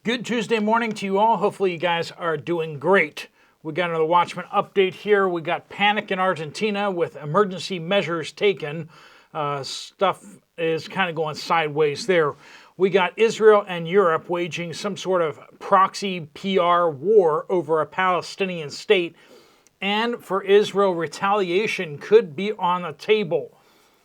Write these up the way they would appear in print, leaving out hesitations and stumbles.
Good Tuesday morning to you all. Hopefully you guys are doing great. We got another Watchmen update here. We got panic in Argentina with emergency measures taken. Stuff is kind of going sideways there. We got Israel and Europe waging some sort of proxy PR war over a Palestinian state. And for Israel, retaliation could be on the table.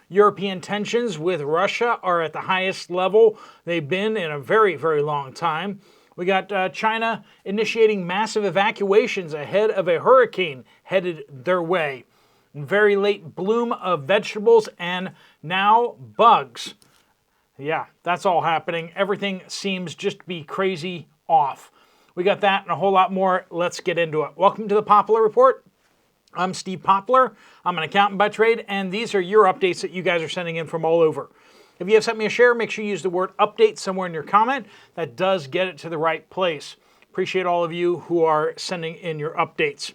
European tensions with Russia are at the highest level they've been in a very, very long time. We got China initiating massive evacuations ahead of a hurricane headed their way. Very late bloom of vegetables and now bugs. Yeah, that's all happening. Everything seems just to be crazy off. We got that and a whole lot more. Let's get into it. Welcome to the Poplar Report. I'm Steve Poplar. I'm an accountant by trade, and these are your updates that you guys are sending in from all over. If you have something to share, make sure you use the word update somewhere in your comment. That does get it to the right place. Appreciate all of you who are sending in your updates.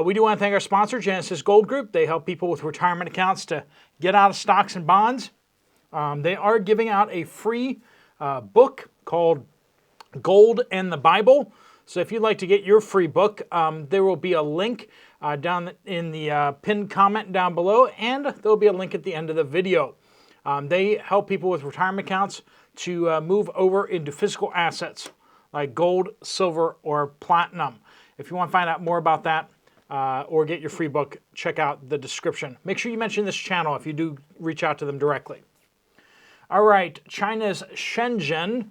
We do want to thank our sponsor, Genesis Gold Group. They help people with retirement accounts to get out of stocks and bonds. They are giving out a free book called Gold and the Bible. So if you'd like to get your free book, there will be a link down in the pinned comment down below, and there'll be a link at the end of the video. They help people with retirement accounts to move over into physical assets like gold, silver, or platinum. If you want to find out more about that or get your free book, check out the description. Make sure you mention this channel if you do reach out to them directly. All right, China's Shenzhen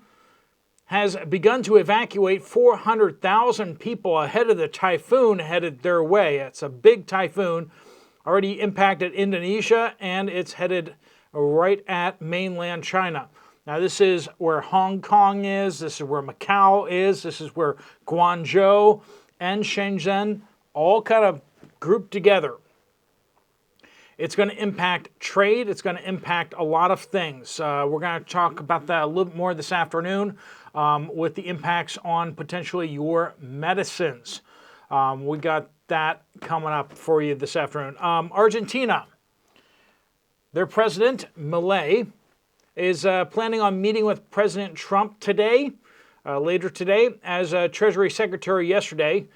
has begun to evacuate 400,000 people ahead of the typhoon headed their way. It's a big typhoon, already impacted Indonesia, and it's headed right at mainland China. Now this is where Hong Kong is, this is where Macau is, this is where Guangzhou and Shenzhen all kind of grouped together. It's going to impact trade. It's going to impact a lot of things. We're going to talk about that a little bit more this afternoon with the impacts on potentially your medicines. We got that coming up for you this afternoon. Argentina, their president, Milei, is planning on meeting with President Trump today, later today, as Treasury Secretary yesterday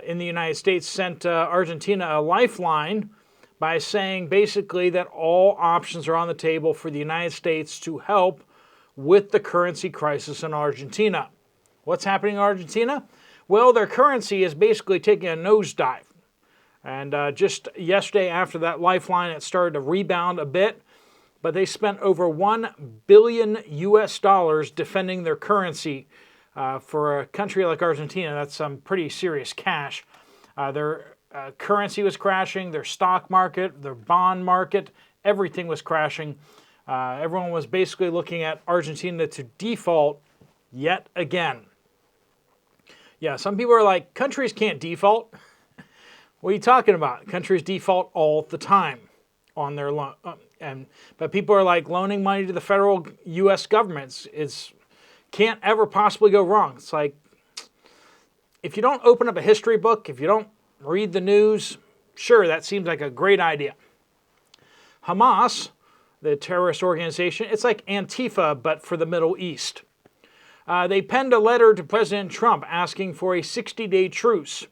in the United States sent Argentina a lifeline by saying basically that all options are on the table for the United States to help with the currency crisis in Argentina. What's happening in Argentina? Well, their currency is basically taking a nosedive. And just yesterday after that lifeline, it started to rebound a bit. But they spent over $1 billion defending their currency. For a country like Argentina, that's some pretty serious cash. Their currency was crashing, their stock market, their bond market, everything was crashing. Everyone was basically looking at Argentina to default yet again. Yeah, some people are like, countries can't default. What are you talking about? Countries default all the time on their loan. But people are like loaning money to the federal U.S. government. It's can't ever possibly go wrong. It's like, if you don't open up a history book, if you don't read the news, sure, that seems like a great idea. Hamas, the terrorist organization, it's like Antifa, but for the Middle East. They penned a letter to President Trump asking for a 60-day truce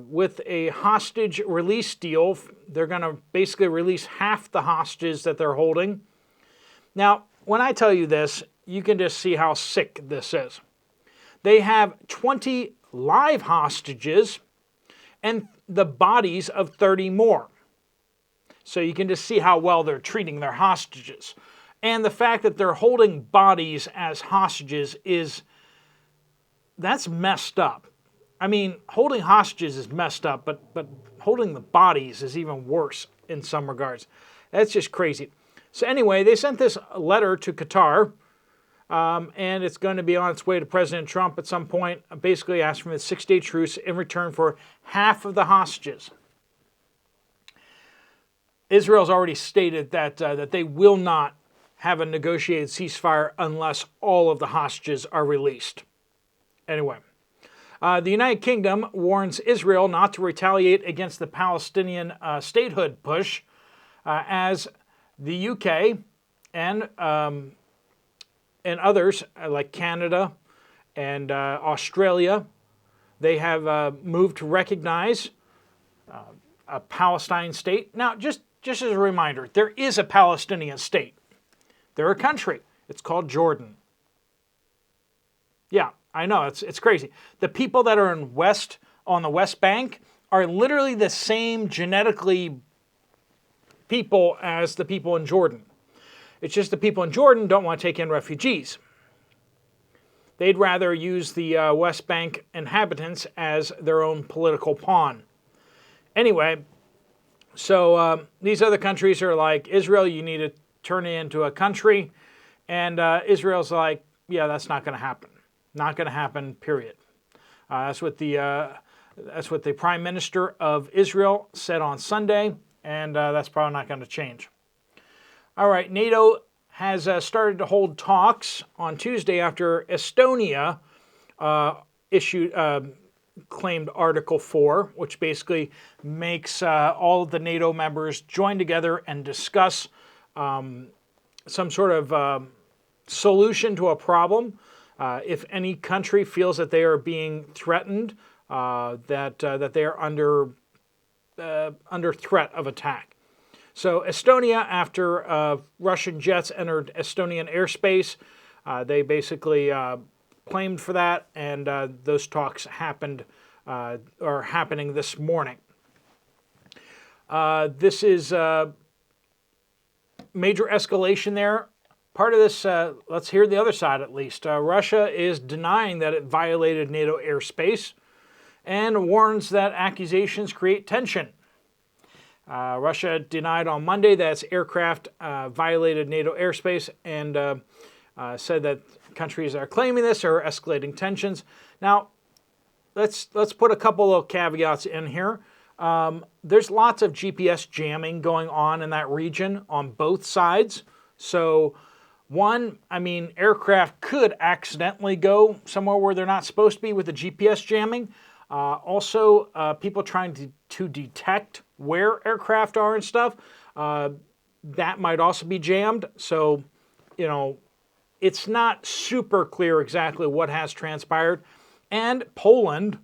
with a hostage release deal. They're going to basically release half the hostages that they're holding. Now, when I tell you this, you can just see how sick this is. They have 20 live hostages and the bodies of 30 more. So you can just see how well they're treating their hostages. And the fact that they're holding bodies as hostages that's messed up. I mean, holding hostages is messed up, but holding the bodies is even worse in some regards. That's just crazy. So anyway, they sent this letter to Qatar, and it's going to be on its way to President Trump at some point, basically asking for a 6-day truce in return for half of the hostages. Israel's already stated that they will not have a negotiated ceasefire unless all of the hostages are released. Anyway, the United Kingdom warns Israel not to retaliate against the Palestinian statehood push as the UK and others like Canada and Australia, they have moved to recognize a Palestine state. Now, just as a reminder, there is a Palestinian state. They're a country. It's called Jordan. Yeah, I know, it's crazy. The people that are on the West Bank are literally the same genetically people as the people in Jordan. It's just the people in Jordan don't want to take in refugees. They'd rather use the West Bank inhabitants as their own political pawn. Anyway, so these other countries are like, Israel, you need to turn it into a country. And Israel's like, yeah, that's not going to happen. Not going to happen, period. That's what the Prime Minister of Israel said on Sunday, and that's probably not going to change. All right, NATO has started to hold talks on Tuesday after Estonia claimed Article 4, which basically makes all of the NATO members join together and discuss some sort of solution to a problem. If any country feels that they are being threatened, that they are under threat of attack. So Estonia, after Russian jets entered Estonian airspace, they basically claimed for that, and those talks are happening this morning. This is major escalation there. Part of this, let's hear the other side at least. Russia is denying that it violated NATO airspace and warns that accusations create tension. Russia denied on Monday that its aircraft violated NATO airspace and said that countries that are claiming this are escalating tensions. Now, let's put a couple of caveats in here. There's lots of GPS jamming going on in that region on both sides. So, one, I mean, aircraft could accidentally go somewhere where they're not supposed to be with the GPS jamming. Also, people trying to detect where aircraft are and stuff, that might also be jammed. So, it's not super clear exactly what has transpired. And Poland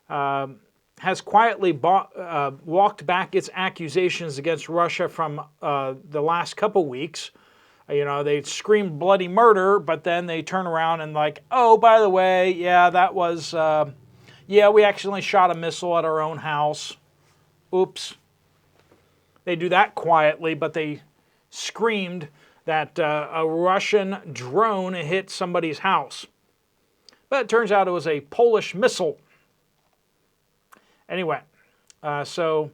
has quietly walked back its accusations against Russia from the last couple weeks. They screamed bloody murder, but then they turn around and like, oh, by the way, yeah, that was, we accidentally shot a missile at our own house. Oops. They do that quietly, but they screamed that a Russian drone hit somebody's house. But it turns out it was a Polish missile. Anyway, so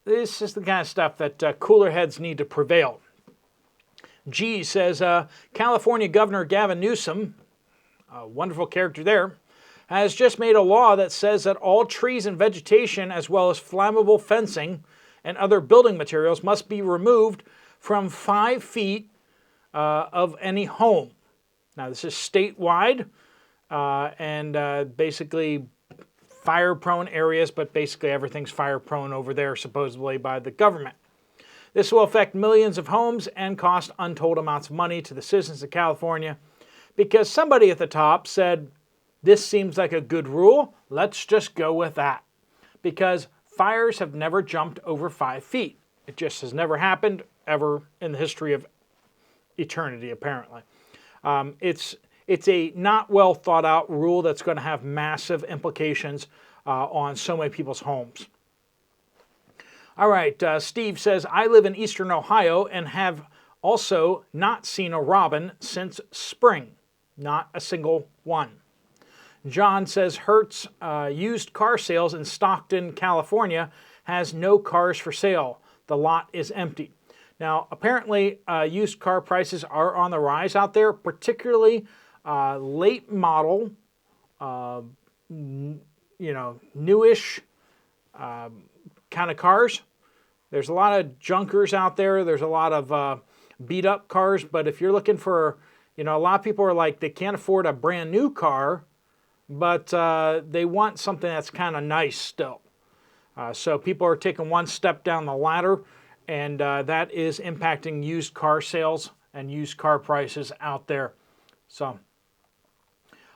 this is the kind of stuff that cooler heads need to prevail. G says California Governor Gavin Newsom, a wonderful character there, has just made a law that says that all trees and vegetation, as well as flammable fencing and other building materials, must be removed from 5 feet of any home. Now, this is statewide and basically fire-prone areas, but basically everything's fire-prone over there, supposedly by the government. This will affect millions of homes and cost untold amounts of money to the citizens of California because somebody at the top said, this seems like a good rule, let's just go with that. Because fires have never jumped over 5 feet. It just has never happened ever in the history of eternity, apparently. It's a not well thought out rule that's going to have massive implications on so many people's homes. All right, Steve says, I live in eastern Ohio and have also not seen a robin since spring. Not a single one. John says Hertz used car sales in Stockton, California has no cars for sale. The lot is empty. Now, apparently, used car prices are on the rise out there, particularly late model, newish kind of cars. There's a lot of junkers out there. There's a lot of beat up cars. But if you're looking for, a lot of people are like, they can't afford a brand new car, but they want something that's kind of nice still. So people are taking one step down the ladder, and that is impacting used car sales and used car prices out there. So,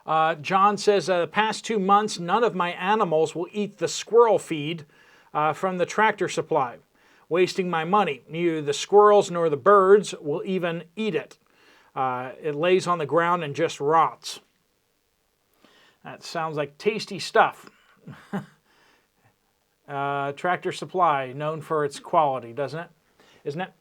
John says, the past 2 months, none of my animals will eat the squirrel feed from the Tractor Supply, wasting my money. Neither the squirrels nor the birds will even eat it. It lays on the ground and just rots. That sounds like tasty stuff. Tractor Supply, known for its quality, doesn't it? Isn't it?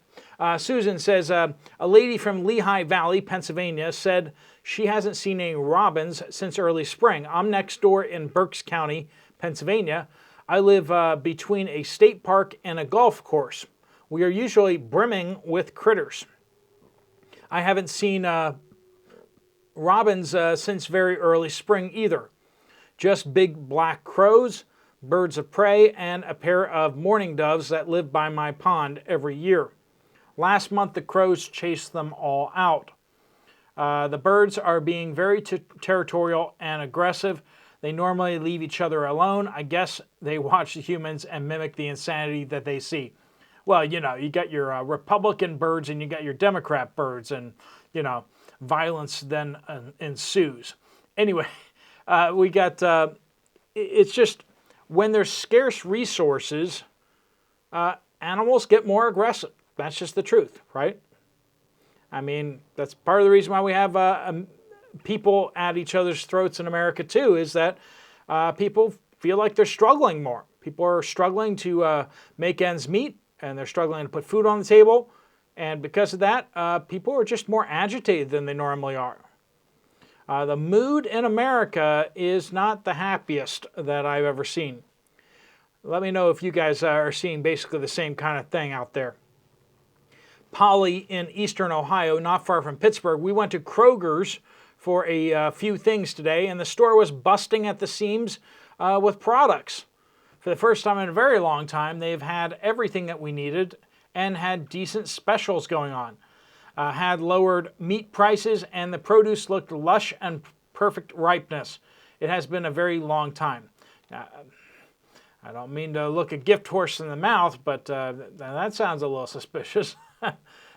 Susan says, a lady from Lehigh Valley, Pennsylvania, said she hasn't seen any robins since early spring. I'm next door in Berks County, Pennsylvania. I live between a state park and a golf course. We are usually brimming with critters. I haven't seen robins since very early spring either. Just big black crows, birds of prey, and a pair of mourning doves that live by my pond every year. Last month, the crows chased them all out. The birds are being very territorial and aggressive. They normally leave each other alone. I guess they watch the humans and mimic the insanity that they see. Well, you know, you got your Republican birds and you got your Democrat birds, and, you know, violence then ensues. Anyway, we got, it's just, when there's scarce resources, animals get more aggressive. That's just the truth, right? I mean, that's part of the reason why we have people at each other's throats in America too, is that people feel like they're struggling more. People are struggling to make ends meet, and they're struggling to put food on the table. And because of that, people are just more agitated than they normally are. The mood in America is not the happiest that I've ever seen. Let me know if you guys are seeing basically the same kind of thing out there. Polly in eastern Ohio, not far from Pittsburgh, we went to Kroger's for a few things today, and the store was busting at the seams with products. For the first time in a very long time, they've had everything that we needed and had decent specials going on. Had lowered meat prices, and the produce looked lush and perfect ripeness. It has been a very long time. I don't mean to look a gift horse in the mouth, but that sounds a little suspicious.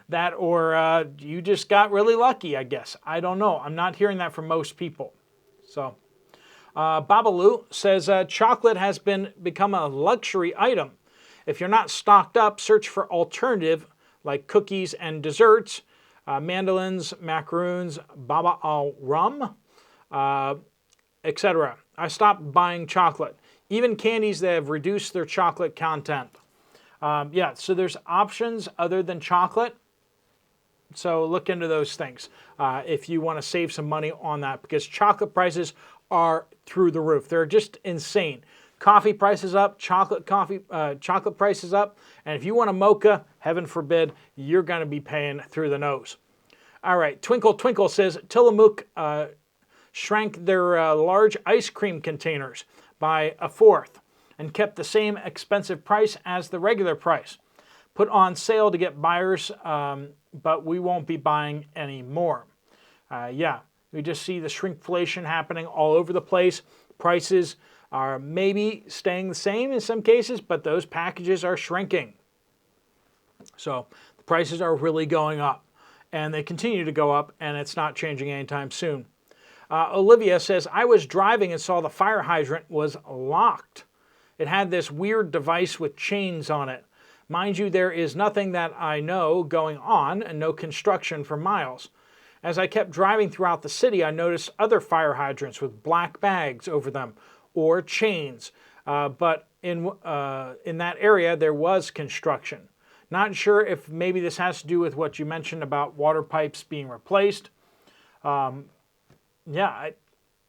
That, or you just got really lucky, I guess. I don't know. I'm not hearing that from most people. So, Babalu says, chocolate has become a luxury item. If you're not stocked up, search for alternative like cookies and desserts, mandolins, macaroons, baba al rum, etc. I stopped buying chocolate. Even candies that have reduced their chocolate content. Yeah, so there's options other than chocolate. So look into those things if you want to save some money on that, because chocolate prices are through the roof. They're just insane. Coffee prices up, chocolate prices up, and if you want a mocha, heaven forbid, you're going to be paying through the nose. All right, Twinkle Twinkle says Tillamook shrank their large ice cream containers by a fourth and kept the same expensive price as the regular price. Put on sale to get buyers, but we won't be buying any more. Yeah, we just see the shrinkflation happening all over the place. Prices are maybe staying the same in some cases, but those packages are shrinking. So the prices are really going up, and they continue to go up, and it's not changing anytime soon. Olivia says, I was driving and saw the fire hydrant was locked. It had this weird device with chains on it. Mind you, there is nothing that I know going on and no construction for miles. As I kept driving throughout the city, I noticed other fire hydrants with black bags over them or chains. But in that area, there was construction. Not sure if maybe this has to do with what you mentioned about water pipes being replaced. Yeah,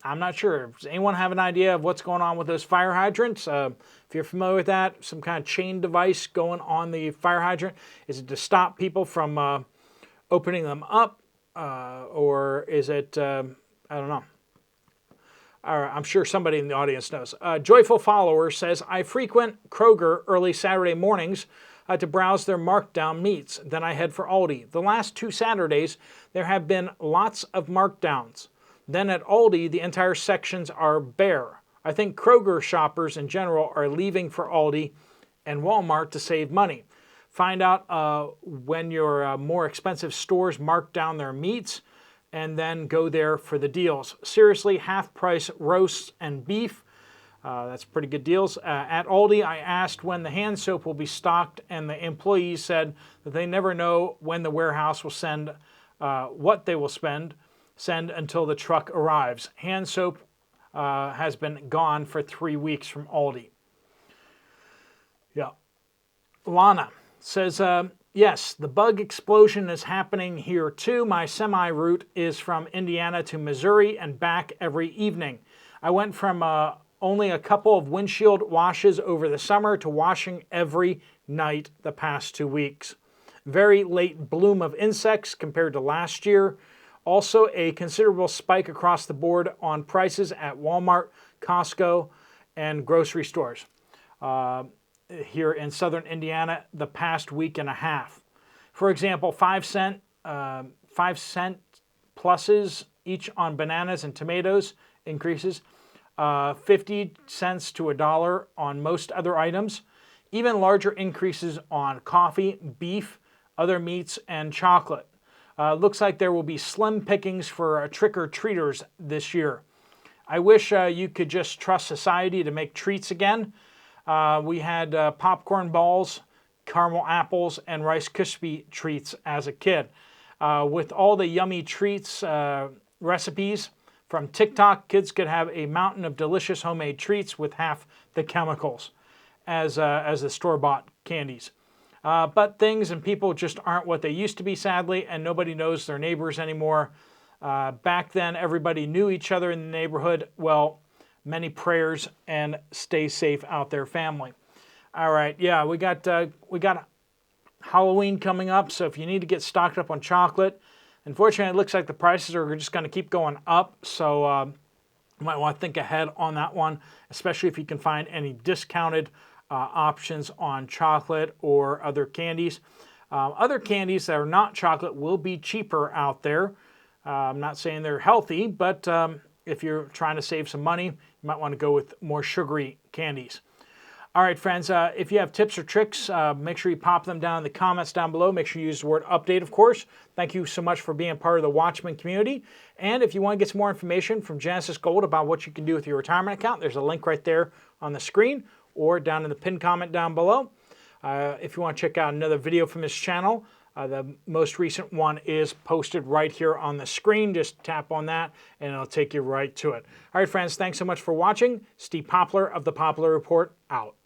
I'm not sure. Does anyone have an idea of what's going on with those fire hydrants? If you're familiar with that, some kind of chain device going on the fire hydrant. Is it to stop people from opening them up? Or is it, I don't know. I'm sure somebody in the audience knows. Joyful Follower says, I frequent Kroger early Saturday mornings to browse their markdown meats. Then I head for Aldi. The last 2 Saturdays, there have been lots of markdowns. Then at Aldi, the entire sections are bare. I think Kroger shoppers in general are leaving for Aldi and Walmart to save money. Find out when your more expensive stores mark down their meats and then go there for the deals. Seriously, half-price roasts and beef. That's pretty good deals. At Aldi, I asked when the hand soap will be stocked, and the employees said that they never know when the warehouse will send what they will send until the truck arrives. Hand soap has been gone for 3 weeks from Aldi. Yeah. Lana says, yes, the bug explosion is happening here too. My semi route is from Indiana to Missouri and back every evening. I went from only a couple of windshield washes over the summer to washing every night the past 2 weeks. Very late bloom of insects compared to last year. Also a considerable spike across the board on prices at Walmart, Costco, and grocery stores here in southern Indiana the past week and a half. For example, 5 cent pluses each on bananas and tomatoes increases. 50 cents to $1 on most other items. Even larger increases on coffee, beef, other meats, and chocolate. Looks like there will be slim pickings for trick-or-treaters this year. I wish you could just trust society to make treats again. We had popcorn balls, caramel apples, and Rice Krispie treats as a kid. With all the yummy treats recipes from TikTok, kids could have a mountain of delicious homemade treats with half the chemicals as the store-bought candies. But things and people just aren't what they used to be, sadly, and nobody knows their neighbors anymore. Back then, everybody knew each other in the neighborhood. Well, many prayers and stay safe out there, family. All right, yeah, we got Halloween coming up, so if you need to get stocked up on chocolate, unfortunately, it looks like the prices are just going to keep going up, so you might want to think ahead on that one, especially if you can find any discounted options on chocolate or other candies. Other candies that are not chocolate will be cheaper out there. I'm not saying they're healthy, but if you're trying to save some money, you might want to go with more sugary candies. All right, friends, if you have tips or tricks, make sure you pop them down in the comments down below. Make sure you use the word update, of course. Thank you so much for being part of the Watchmen community. And if you want to get some more information from Genesis Gold about what you can do with your retirement account, there's a link right there on the screen or down in the pinned comment down below. If you want to check out another video from this channel, the most recent one is posted right here on the screen. Just tap on that and it'll take you right to it. All right, friends, thanks so much for watching. Steve Poplar of the Poplar Report out.